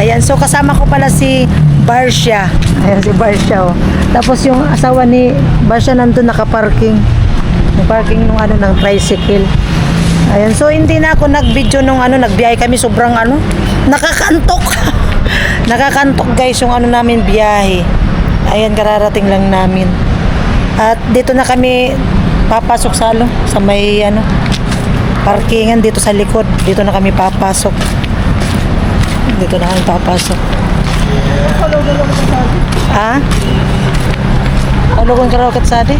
Ayan, so kasama ko pala si Barsha. Ayan si Barsha, oh. Tapos yung asawa ni Barsha nandun nakaparking. Yung parking nung ano ng tricycle. Ayan, so hindi na ako nag-video nung ano, nagbiyahe kami sobrang ano, nakakantok. Nakakantok guys yung ano namin biyahe. Ayan, kararating lang namin. At dito na kami papasok sa ano, sa may ano, parkingan dito sa likod. Dito na kami papasok. Dito na kami papasok. Ha? Palugon ka raw katsadi?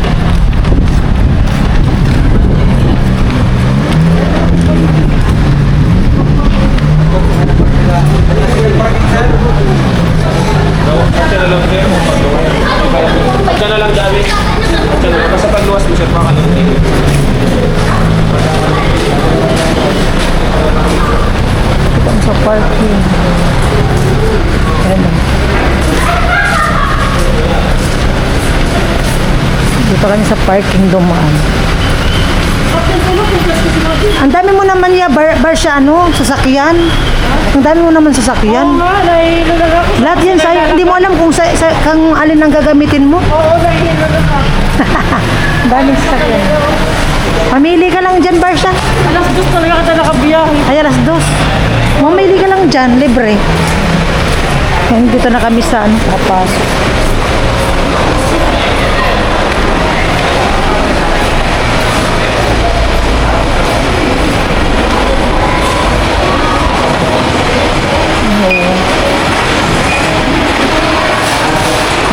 Pagka na lang dami. Basta pagluwas mo siya pa ka lang. Ito sa parking. Ayan. Dito kami sa parking dumaan. Ang dami mo naman ya Barsha, ano, sasakyan. Ang dami mo naman sasakyan. Oo nga, nahihilo ako. Lahat yan sa'yo. Hindi mo alam kung kung alin ang gagamitin mo. Oo, nahihilo ako. Daming sasakyan. Mamili ka lang dyan, Barsha. Alas 2 talaga kita nakabiyahe. Ay, alas 2. Mamili ka lang dyan, libre. Ayan, dito na kami sa ano, papasok.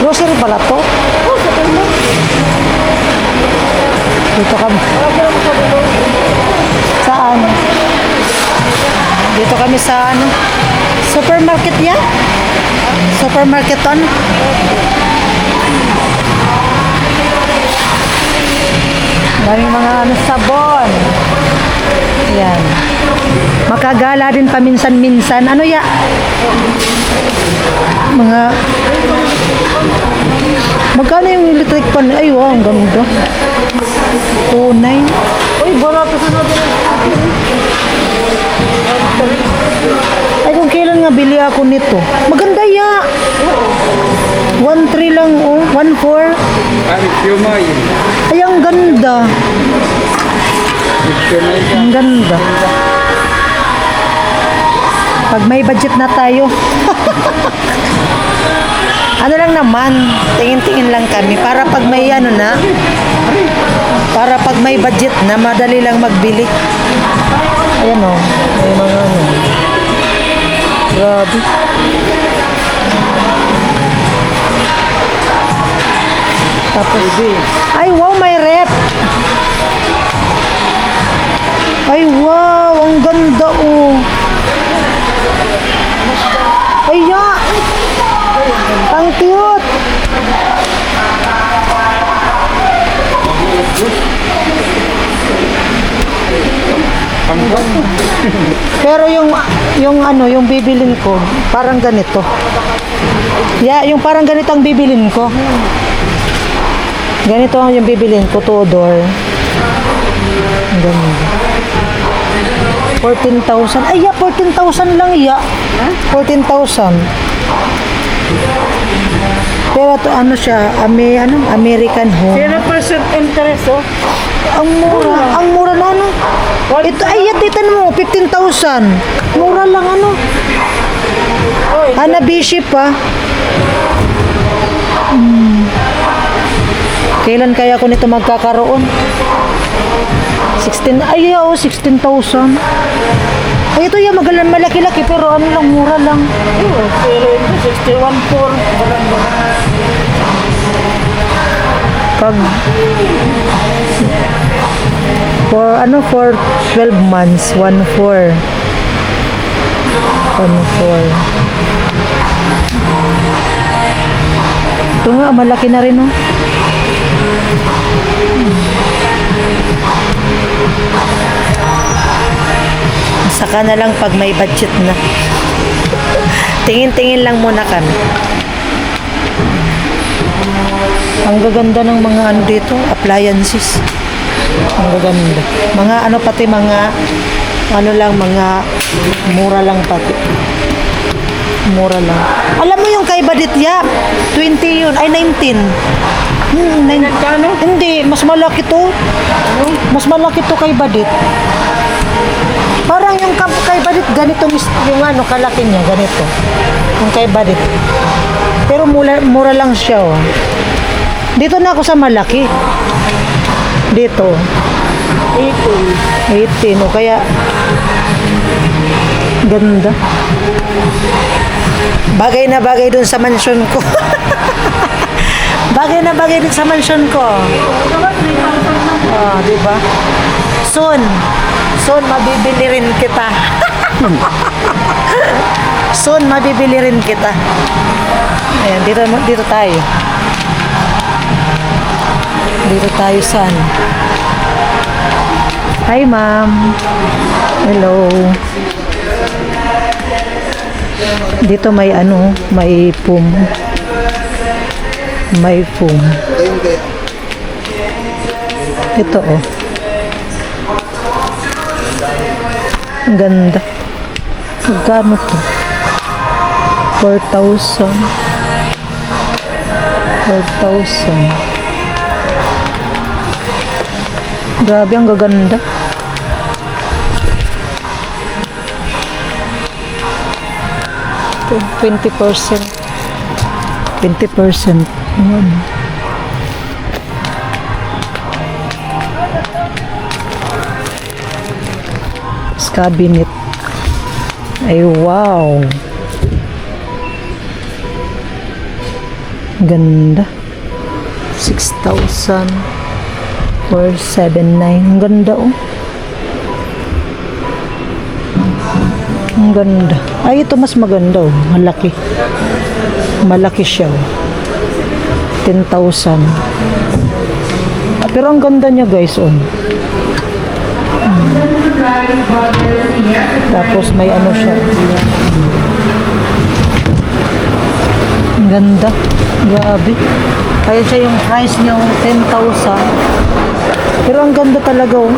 Grocery pala to. Oo, sa tulo. Dito kami. Saan? Dito kami sa ano? Supermarket yan? Supermarketon? Daming mga ano, sabon. Yan. Makagala din paminsan-minsan. Ano ya? Mga magkano yung electric pan? Ay, wow, ang ganda. 2.9. Uy, barato sa natin. Ay, kung kailan nga bili ako nito. Maganda ya. 1.3 lang, oh. 1.4. Ay, ang ganda. Ang ganda. Pag may budget na tayo. Ano lang naman, tingin-tingin lang kami para pag may ano na, para pag may budget na, madali lang magbili. Ayan o, may mga ano. Grabe. Tapos, ay wow, may rep. Ay wow, ang ganda oh. Ay ya. Ang cute. Pero yung ano, yung bibilin ko, parang ganito. Yeah, yung parang ganito ang bibilin ko. Ganito ang yung bibilin ko, Tudor. Ang ganda. 14,000. Ay, yeah, 14,000 lang, yeah. 14,000. Pero to ano siya, American home. 0% interest, oh. Ang mura na ano. Ito, ay, titan mo, 15,000. Mura lang ano. Uy, Hanabishi pa. Kailan kaya ko nito magkakaroon? 16, ay, oh, 16,000. Ay, ito yung malaki-laki, pero ano lang, mura lang. 61.4. Pag for 12 months, 1,400. 1,400. Ito nga, malaki na rin, oh. Saka na lang pag may budget na. Tingin-tingin lang muna kami. Ang gaganda ng mga ano dito, appliances. Ang gaganda. Mga ano pati mga ano lang, mga mura lang pati. Mura lang. Alam mo yung kay Baditya, 20 yun, ay 19. Kano? Hindi, mas malaki to. Mas malaki to kay Badit. Parang yung kay Badit, ganito yung ano, kalaki niya, ganito. Yung kay Badit. Pero mura lang siya, oh. Dito na ako sa malaki. Dito. 18, oh, kaya ganda. Bagay na bagay dun sa mansion ko. Bagay na bagay dun sa mansion ko. Oh, di ba? Soon mabibili rin kita. Soon mabibili rin kita. Ayan, dito tayo. Dito tayo saan? Hi, ma'am. Hello. Dito may ano, may foam. May foam. Ito, oh. Ang ganda. Magkano to? 4,000. 4,000. Grabe, ang gaganda. Ito, 20%. 20%. Ayan. Cabinet. Ay, wow. Ganda. 6,479. Ang ganda, oh. Ang ganda. Ay, ito mas maganda, oh. Malaki. Malaki siya, oh. 10,000. Pero ang ganda niya, guys, oh. Tapos may ano siya. Ang ganda. Grabe. Kaya siya yung price niya 10,000. Pero ang ganda talaga, oh.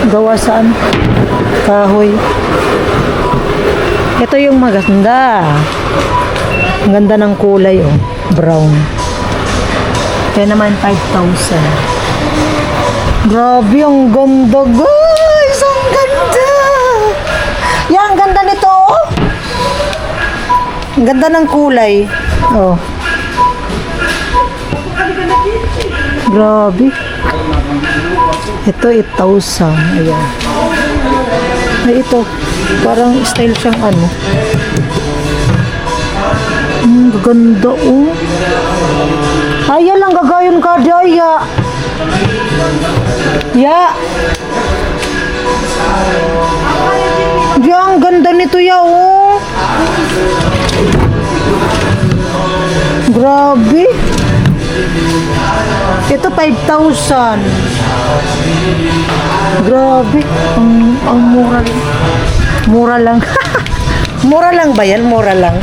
Gawa saan? Kahoy. Ito yung maganda. Ang ganda ng kulay, oh. Brown. Kaya naman 5,000. Grabe, ang ganda, guys! Ang ganda! Yan, ang ganda nito, oh! Ang ganda ng kulay. Oh. Grabe. Ito, 8,000. Ayan. Ay, ito. Parang style siyang ano. Ganda, oh. Ay, lang, gagayon ka, Daya. Ya. Ya, ang ganda nito, ya, oh. Grabe. Ito 5,000. Grabe. Ang mura lang. Mura lang. Mura lang ba yan? Mura lang.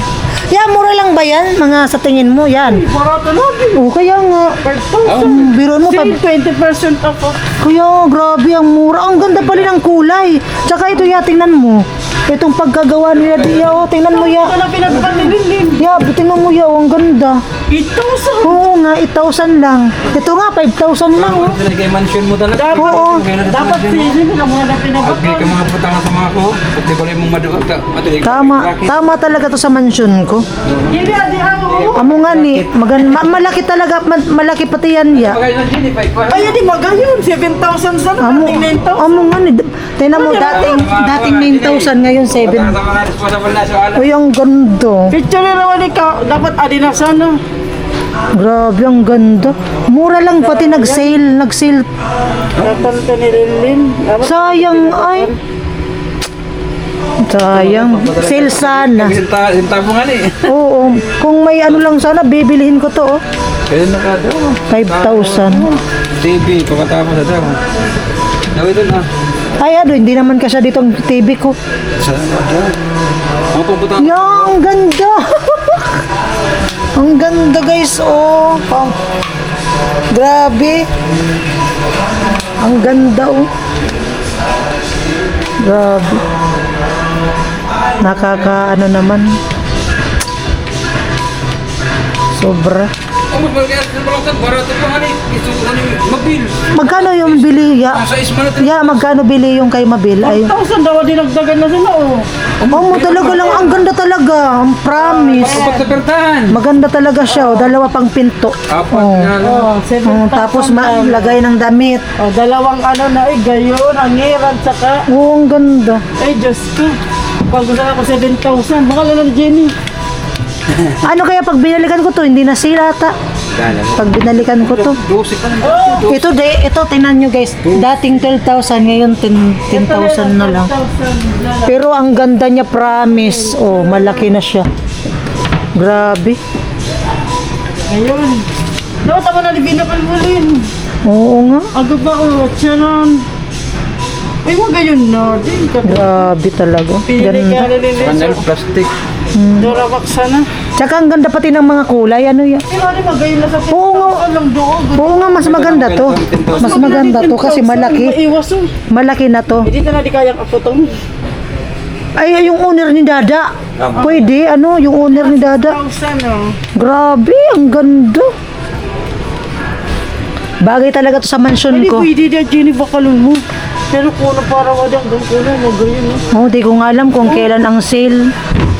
Ya, mura lang ba yan? Mga sa tingin mo, yan. Barato na. Oo, kaya nga. 5,000. Biro mo, Sale 20% ako. kaya grabe, ang mura. Ang ganda pala ng kulay. Tsaka ito, ya, tingnan mo. Itong pagkagawa nila, ya, oh, tingnan mo, ya. Ito na pinagpanilim. Ya, tingnan mo, ya, oh, ang ganda. 8,000. Oo nga, 8,000 lang. Ito nga, 5,000 lang, oh. Kay mansion mo talaga. Oo. Dapat sinin ka muna na Okay, pinagpapal. ka mga putang sa mga ko. Pati ko rin mong maduot ka. Tama talaga to sa mansion ko. Hindi, adi ako. Amo nga ni, malaki talaga, malaki pati yan, ya. Bagay na din, eh, Ay, di magayon. 7,000 sana. Amo, Dating 9,000. amo nga ni, tingnan mo, dating 9,000, ngayon 7. Sa mga responsible na sa alam. Uy, ang ganda. Picture na naman ikaw. Dapat adi na sana. Grabe, ang ganda. Mura lang pati nag-sale. Dapat ka nililin. Sayang, ay. Sayang. Sale sana. Sinta mo nga ni. Oo, kung may ano lang sana, bibilihin ko to, oh. Kaya na ka daw. 5,000. TV, pagkatapos na daw. Nawito na. Ay, ano, hindi naman kasi dito ang TV ko. Sa daw. Ang pupunta. Ang ganda. Ang ganda, guys, oh. Grabe. Ang ganda, oh. Grabe. Nakaka ano naman. Sobra. Ang mas magkaya sa balatan, barato pa nga ito mabil. Magkano yung bili? Ya, Sa isma natin. ya magkano bili yung kay Mabil? Ay, 1,000 daw dinagdagan na sila oh. mo talaga lang. Ang ganda talaga. Ang promise. Kapag kapertahan. Maganda talaga siya. Oh. Dalawa pang pinto. Apat Oh. na ano. Oh, 7,000 Tapos lagay ng damit. Oh, dalawang ano na gayon, hangiran, saka Oo, ang ganda. ay Diyos ko. Pag gusto ako 7,000, makala ni Jenny. Ano kaya pag binalikan ko to, hindi na sila ata. Pag binalikan ko to. 12 pa lang. Ito tingnan nyo guys. Dating 12,000, ngayon 10,000 na lang. Pero ang ganda niya, promise. Oh, malaki na siya. Grabe. Ngayon. Dapat ako na libina palmulin. Oo nga. Aga ba o, tiyanan. Ay, wag gayon na. Din ka. Grabe talaga. Pili ka Ganda. Panel nililis. plastic. Dorawak sana. Tsaka ang ganda pati ng mga kulay. Ano yan? Pero ano magayon na sa Oo nga. lang doon. Oo nga, mas maganda to. Mas maganda to kasi malaki. Maiwas oh. Malaki na to. Hindi na di kayang apotong. Ay, yung owner ni Dada. Pwede, ano, yung owner ni Dada. 1,000 oh. Grabe, ang ganda. Bagay talaga to sa mansion Hindi ko. pwede na Jenny bakalong mo. Pero kung na parang wadang doon ko na magayon oh. Oh, di ko nga alam kung kailan ang sale.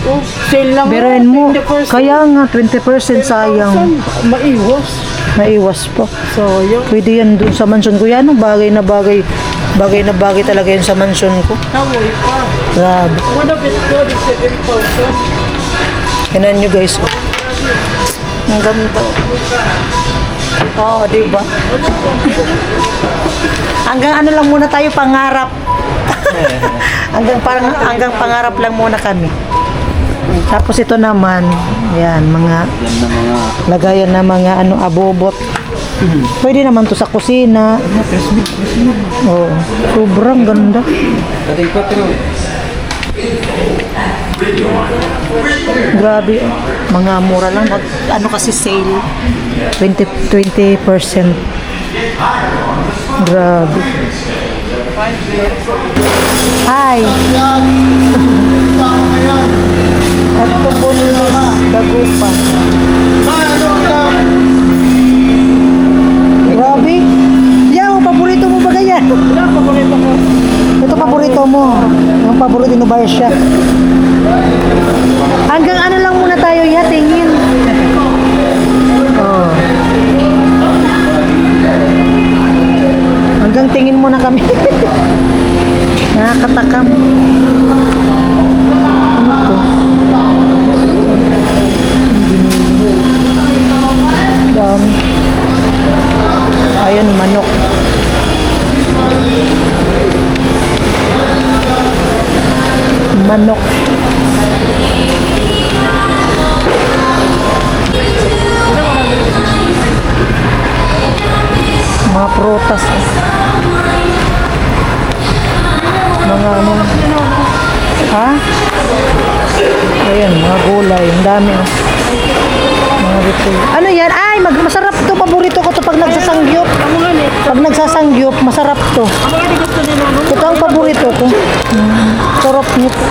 Oh, sale lang. Beroin mo. 20%. Kaya nga, 20% sayang. Maiwas. Naiwas pa. Sayang. Pwede yan dun sa mansion ko. Yan, bagay na bagay. Bagay na bagay talaga yan sa mansion ko. Taway pa. Grabe. What a bit good, 7,000. Tingnan nyo guys. Oh. Ang ganda. Oo, di ba? Hanggang ano lang muna tayo, pangarap. hanggang pangarap lang muna kami. Tapos ito naman, yan, mga lagayan na mga ano, abobot. Pwede naman to sa kusina. Oh, sobrang ganda. Dating 4. Grabe, oh. Mga mura lang. Ano kasi sale? 20%. Grabe. Hi. At ito po nila, dagupan. Grabe. Yan, paborito mo ba ganyan? Ito paborito mo. Yung paborito ni Barsha. Hanggang ano lang muna tayo, ya, tingin. Oh. Hanggang tingin muna kami. Nakakatakam. Ano to? Dami. Ayun, manok. Manok. Mga prutas. Mga ano. Ha? Ayan, mga gulay. Ang dami. Oh. Mga retail. Ano yan? Ay, masarap to. Paborito ko to pag nagsasangyup. Pag nagsasangyup, masarap to. Ito ang paborito ko. Sarap nito.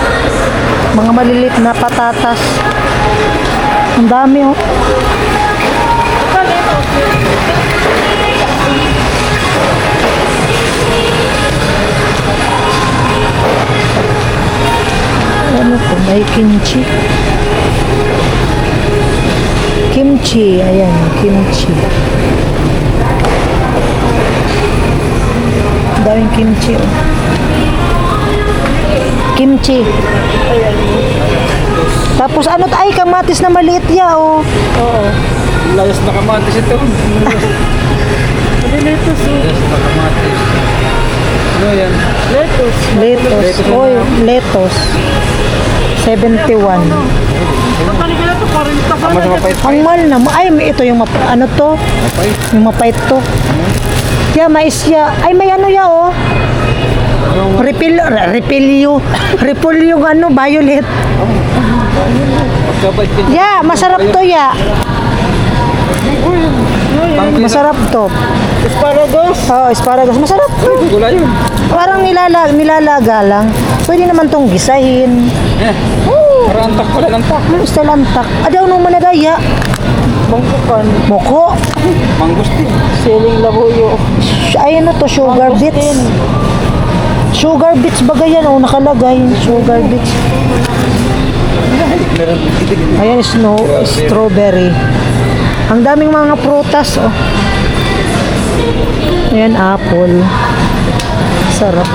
Mga malilit na patatas. Ang dami oh. Ano to? May kimchi. Kimchi. Ayan, kimchi. Daming kimchi. Oh. Kimchi. Tapos ano? Ay, kamatis na maliit ya. Oh. Oo. Layas na kamatis ito. Lettuce. Layas na kamatis. Ano yan? Lettuce. Lettuce. Oy, lettuce. 71. Kapali ka na ito, 40 pa Mas na. mapait. Ang mahal na. Ay, ito yung ano to? Mapait. Yung mapait to. Yeah, mais ya. Ay, may ano ya, oh. Repelyo yung ano, violet. Pagkabait ka. Yeah, masarap to ya. Masarap to. Asparagus. Oh, asparagus. Masarap to. Gulay yun. Parang nilalaga lang. Pwede naman tong gisahin. Eh, Oo. marantak pala ng tak. Gusto lantak. Adaw nung manadaya. Bangkukan. Moko. Mangustin. Siling labuyo. Ay, ano to? Sugar beets. Sugar beets ba yan? O, nakalagay. Sugar beets. Ayan, strawberry. Ang daming mga prutas, oh. Ayan, apple. Sarap.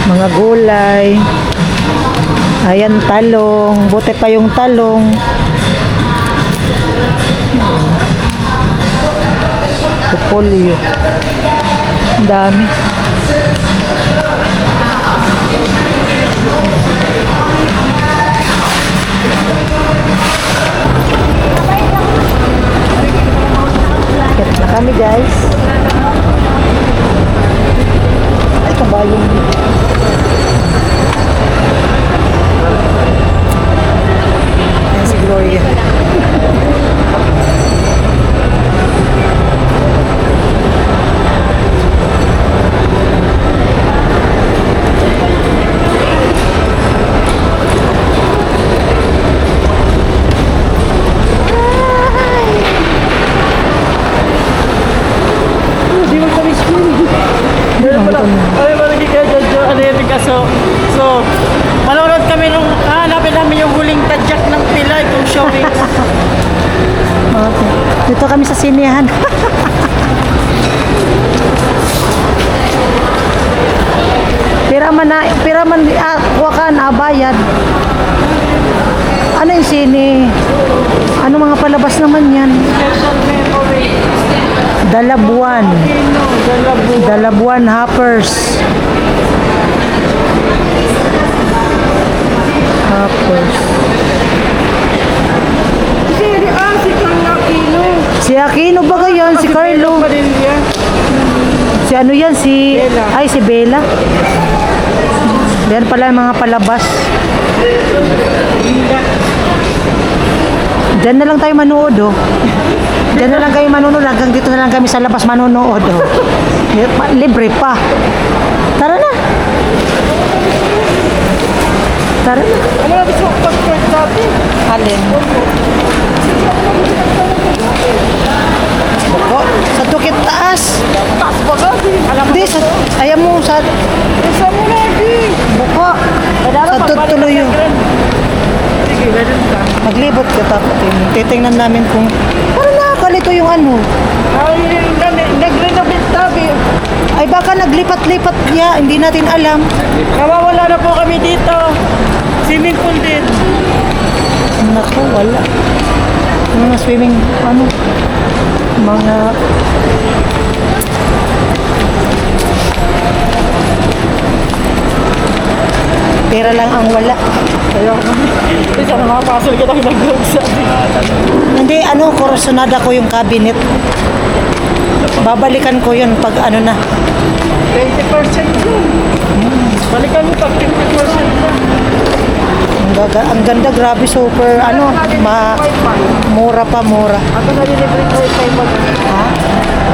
Mga gulay. Ayan, talong. Buti pa yung talong. Repolyo. Ang dami. Kit na kami, guys. Ay, kabayong. Ayan si Gloria. Di mo kami screen. Ay, malagi kayo dyan. Ano yun, kaso. So, manonood kami nung, hanapin namin yung huling tadyak ng pilay kung showing. Okay. Dito kami sa sinehan. piraman kuha ka na bayad. Ano yung sine? Ano mga palabas naman yan? Special memory. Dalabuan. Dalabuan hoppers. Hoppers. Si Kang Aquino. Si Aquino ba yan? Si Carlo? Padilla. Si ano yan? Si... Bella. Ay, si Bella. Yan pala yung mga palabas. Diyan na lang tayo manood, oh. Diyan na lang kayo manonood. Hanggang dito na lang kami sa labas manonood, oh. Libre pa. Tara na. Tara na. Ano na gusto ko pag-pwede dati? Alin? Boko. Sa tukit taas. Taas ba ka? Hindi, sa... Ayaw mo, sa... Isa mo na, di. Boko. Sa tutuloy yun. Sige, ganun ka. Maglibot ka tapos titingnan namin kung parang nakakalito yung ano. Ay, nag-renovate tabi. Ay baka naglipat-lipat niya, hindi natin alam. Nawawala na po kami dito. Swimming pool din. Naku, wala. Mga swimming, ano, mga... Pera lang ang wala. Ayaw ko. Kasi sana makapasol kita nag-vlog sa Hindi, ano, korosonada ko yung cabinet. Babalikan ko yun pag ano na. 20% yun. Balikan mo pag 50% na. Ang ganda, grabe, super, ano, mura pa, mura. Ako na delivery wifi ba? Ha?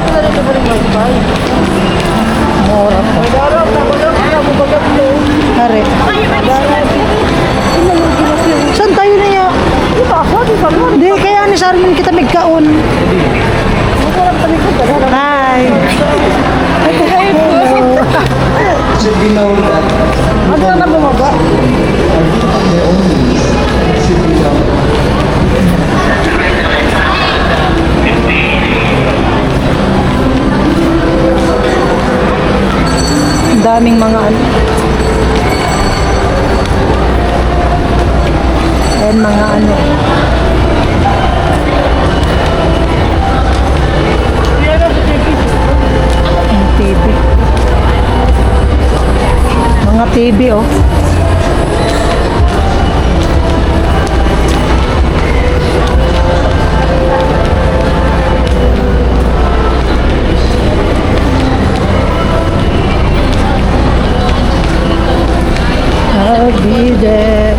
Ako na delivery wifi. Mura pa. May darap, ako bagat mo. Hari. Saan tayo na ya? Ito ako, di ba mo? Hindi, kaya ni Sarmin kita magkaon. Masarap kami ko. Hi. Ano na bumaba? Ang daming mga ano. Ayan mga ano. Ang TV. Mga TV, oh. I'll be there.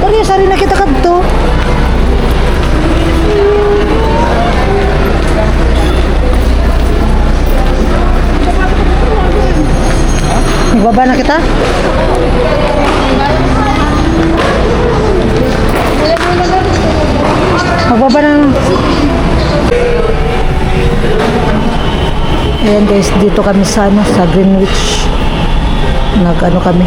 Tari, sari na kita kadto. Bababa na kita? Magbaba na. Ayan guys, dito kami sa ano, sa Greenwich. Nag-ano kami.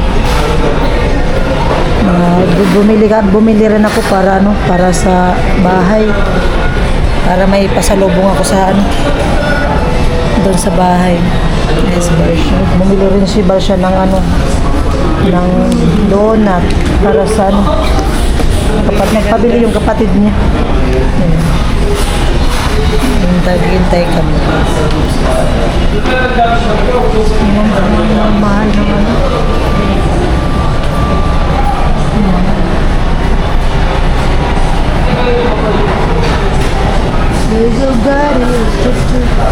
Bumili rin ako para ano, para sa bahay. Para may pasalubong ako sa ano, doon sa bahay. Yes, Barsha. Bumili rin si Barsha ng ano, ng donut para sa ano, kapag nagpabili yung kapatid niya. Hintay kami. Mahal naman. There's a body.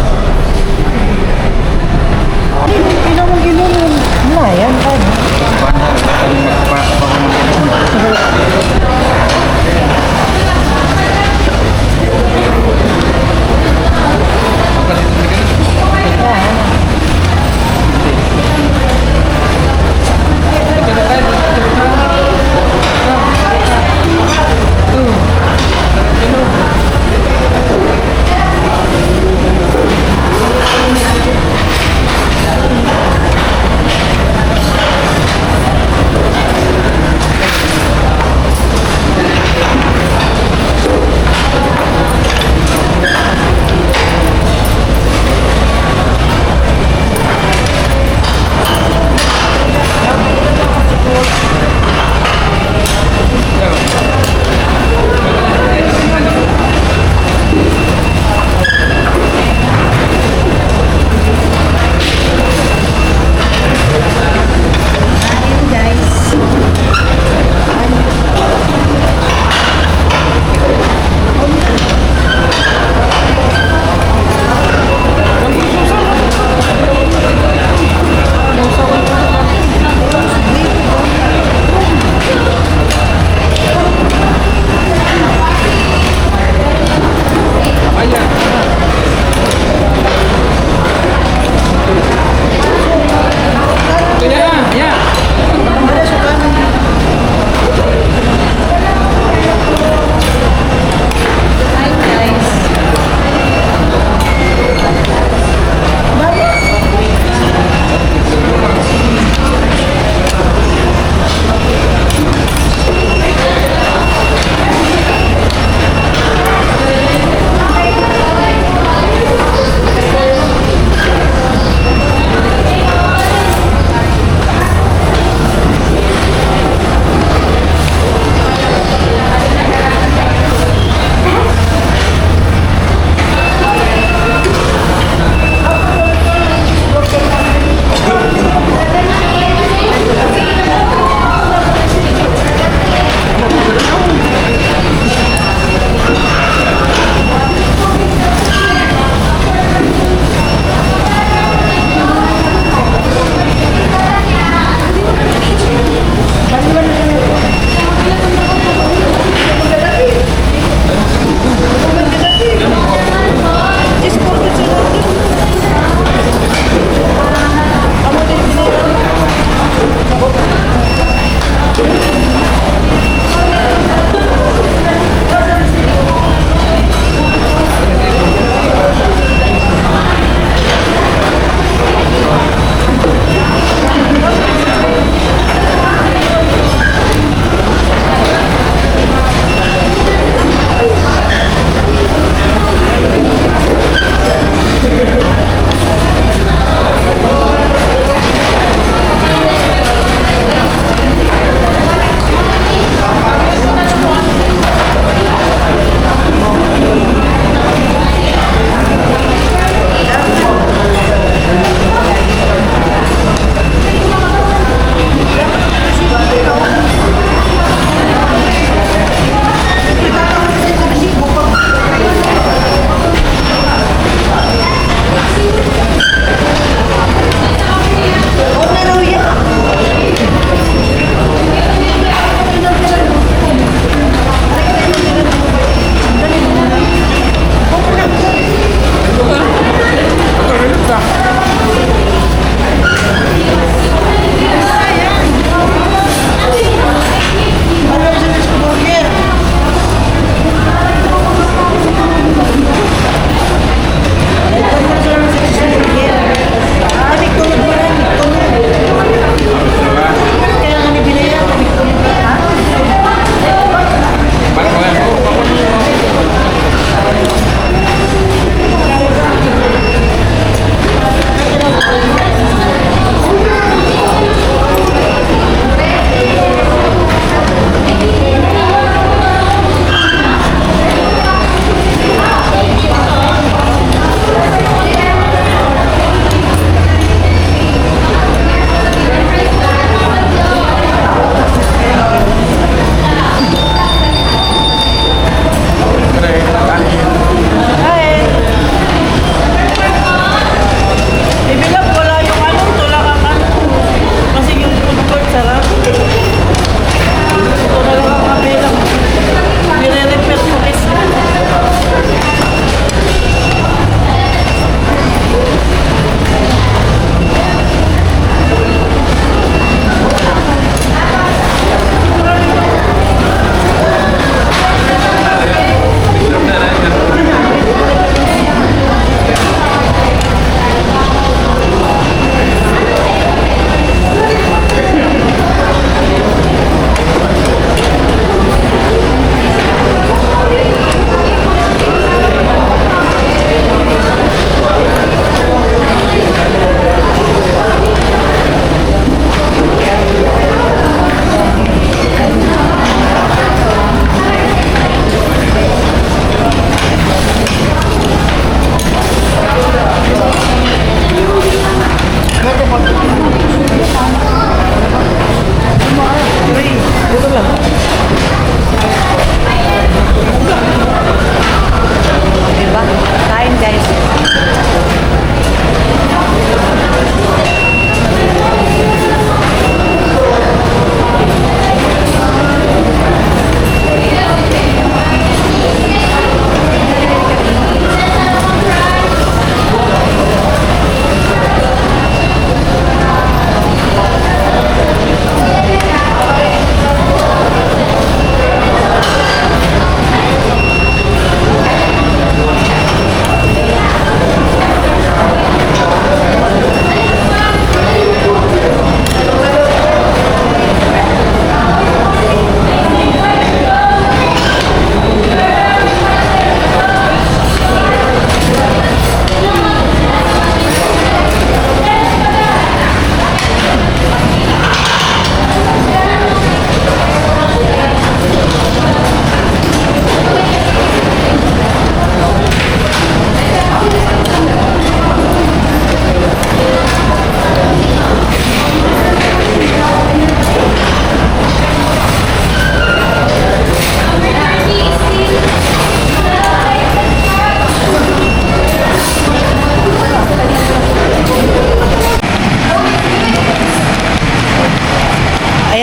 Inom. Na, yan pa.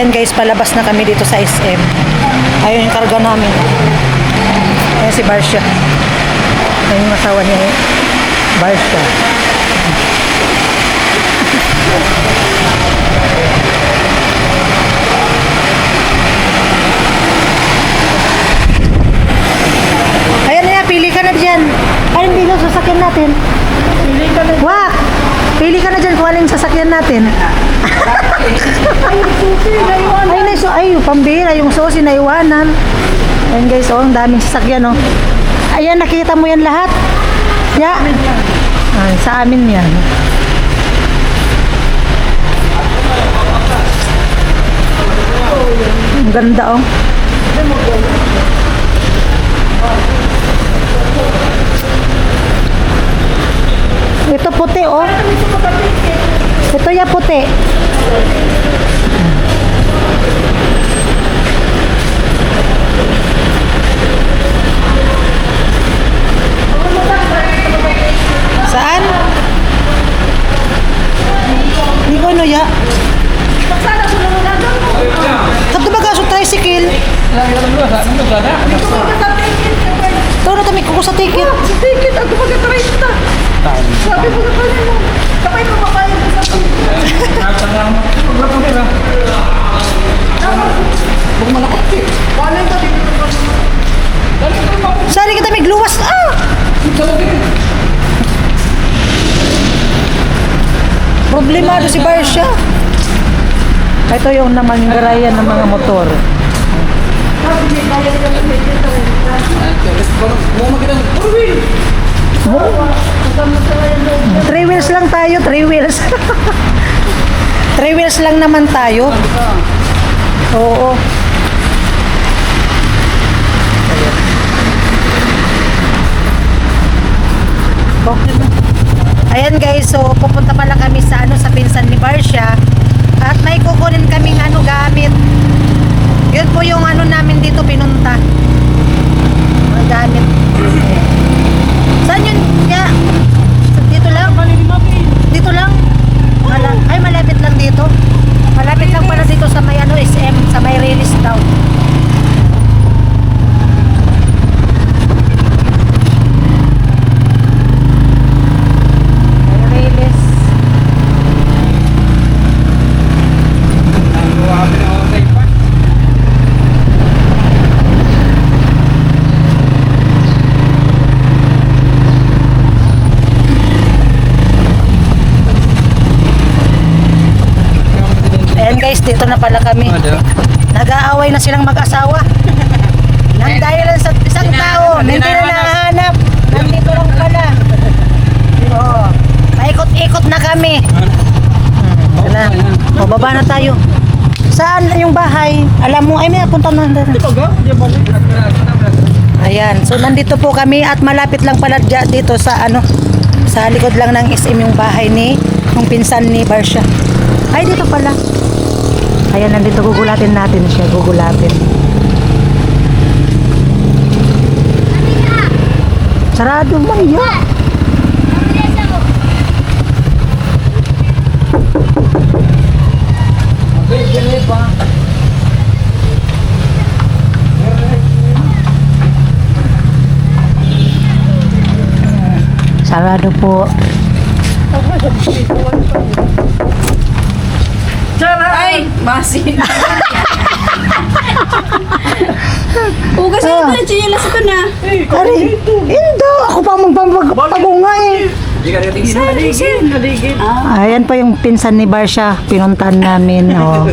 Ayan guys, palabas na kami dito sa SM. Ayun yung karga namin. Ayan si Barsha. Ayan yung asawa niya. Barsha. Ayan na, pili ka na dyan. Ay, hindi na sasakyan natin. Pili ka na. Wak! Pili ka na dyan kung alin sasakyan natin. Ay, pambira, yung susi na iwanan. Ayan guys, oh, ang daming sasakyan, oh. Ayan, nakikita mo yan lahat? Ya? Ay, sa amin yan. Ang ganda, oh. Ito puti, oh. Ito ya puti. Saan? Hindi ko ano ya. Saan ba kaso tricycle? Ito na kami kuko sa ticket. Sa ticket, ako mag-30. Sabi mo na kanina mo. Kapay mo mapayag mo sa Saan kita may gluwas? Ah! Problemado si Barsha. Ito yung namanggarayan ng mga motor. Three wheels lang tayo, 3 wheels. 3 wheels lang naman tayo. Oo. Ayan guys, so pupunta pala kami sa sa pinsan ni Barsha at may kukunin kaming gamit. Yun po yung namin dito pinunta. Mga gamit. Saan yun? Ya? Dito lang? Dito lang? Ay, malapit lang dito. Malapit lang pala dito sa may SM, sa may release daw. Ayan guys, dito na pala kami. Nag-aaway na silang mag-asawa. Nang dahil sa isang tao, hindi na nahanap. Nandito lang pala. Oo. Paikot-ikot na kami. Na. O, baba na tayo. Saan yung bahay? Alam mo, ay may punta na. Ayan, so nandito po kami at malapit lang pala dito sa sa likod lang ng SM yung bahay ni yung pinsan ni Barsha. Ay, dito pala. Ayan, nandito gugulatin natin siya, gugulatin. Sarado man yan. Sarado po. Ay, masin. Ugas na pala chinelas ko na. Ari, hindi. Ako pa magpapagpunga eh. Naligid. Ayan pa yung pinsan ni Barsha. Pinuntan namin. Oh.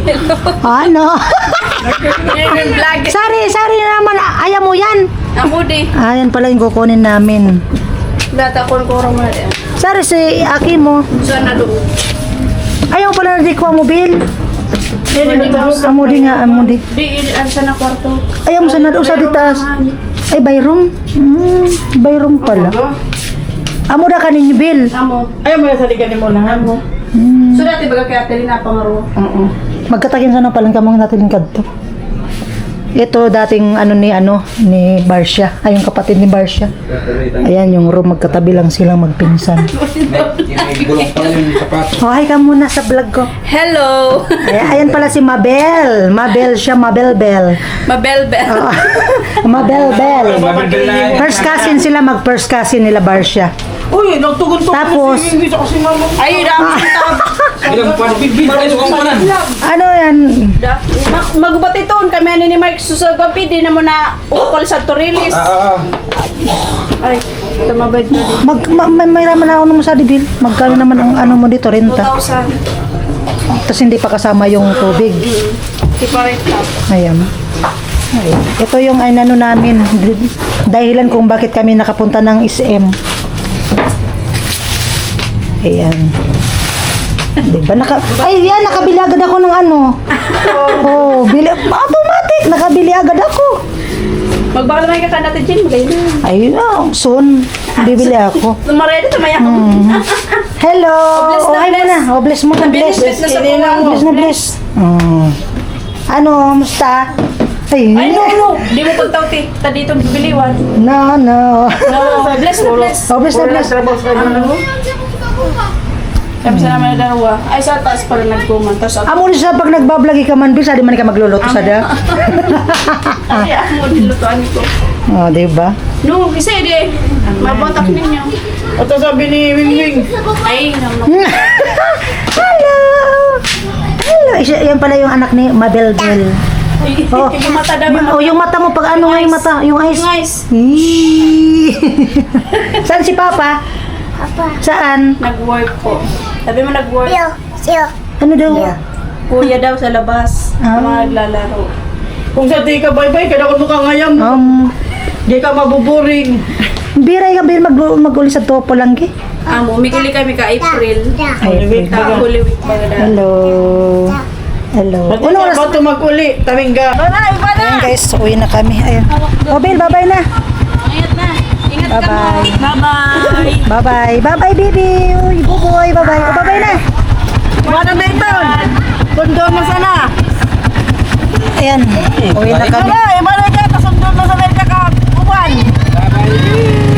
Ano? Sari naman. Ayaw mo yan. Ako di. Ayan pala yung kukunin namin. Data ko mo na din. Sari si Aki mo. Saan na doon? Ayaw pala na di ko mobil. Amudi nga, amudi. Di, saan na kwarto? Ayaw mo sa usa di taas. Ay, bayroom. Bayroom pala. Amo da kanin bil. Amo. Ayaw mo sa ligan mo na mo. So dati baga kaya tali na pangaro. Magkatakin sana palang kamang natin kadto. Ito dating ni Barsha. Ay, yung kapatid ni Barsha. Ayan yung room, magkatabi lang silang magpinsan. May gulong pala yung sapatos. Oh, hi ka muna sa vlog ko. Hello! Ayan pala si Mabel. Mabel siya, Mabel Bel. Mabel-bel. Oh, Mabel Bel. Mabibili na. First cousin sila, mag-first cousin nila Barsha. Uy, nagtugon-tugon Tapos- si English ako si mama. Ay, dami Ilang pan bibig ay sukong panan. Ano yan? Magubat ito. Kami ni Mike susagapi. Di na mo na ukol sa Torilis. Ay, tumabay na din. May raman ako naman sa dibil. Magkano naman ang ano mo dito, renta? 2,000. Tapos hindi pa kasama yung tubig. Si Parit na. Ayan. Ayan. Ito yung ano namin. Dahilan kung bakit kami nakapunta ng SM. Ayan. Diba? Nakabili agad ako ng ano. Oh, automatic. Nakabili agad ako. Magbaka naman ka natin, Jin. Magayon na. Ayun na, soon. Bibili ako. Tumarede sa maya. Hello! bless na, Oh, hi bless. muna. Oh, bless mo na, bless. Bless na sa kuha mo. Bless na, bless. Ano, musta? Ay, Ay, no. Di mo pagtawti. Ta dito bibiliwan. No. No. Bless na, bless. Oh, bless na, bless. Kami sa naman na dalawa. Ay, sa taas pala nagkuman. Tapos ako. Amo sa pag nagbablog ka man, bisa di man ka magluluto sa da. Ay, ako nilutuan ko. Oh, di ba? No, kasi di. Mabotak ninyo. At sabi ni Wing. Ay, naman. Hello! Hello! Yan pala yung anak ni Mabel Bel. Oh. Yung mata daw. Oh, yung mata mo, pag ano nga yung mata? Yung eyes. Yung eyes. Eee. Saan si Papa? Saan? Nag-work po. Sabi mo nag-work. Ano daw? Kuya daw sa labas. Mga naglalaro. Kung sa di ka bye-bye, kaya ako mukha ngayam. Di ka mabuboring. Biray ka bil mag-uli sa topo lang ki. Umikili kami ka April. Ay, Holy Week ba na? hello. Hello. Ba't Ano ka oras? ba tumag-uli? Tamingga. Ayan guys, uwi na kami. Ayan. Oh, Bill, bye-bye na. Ingat na. Ingat ka mo. Bye-bye. Bye-bye. Bye-bye. Bye-bye, baby. Uy, buboy. Bye-bye. Oh, bye-bye na. Mga Dayton! Tondo mo sana! Ayan, uwi na kami. Wala, iba na dyan, kasundon mo sa Amerika ka, uwan! Bye-bye.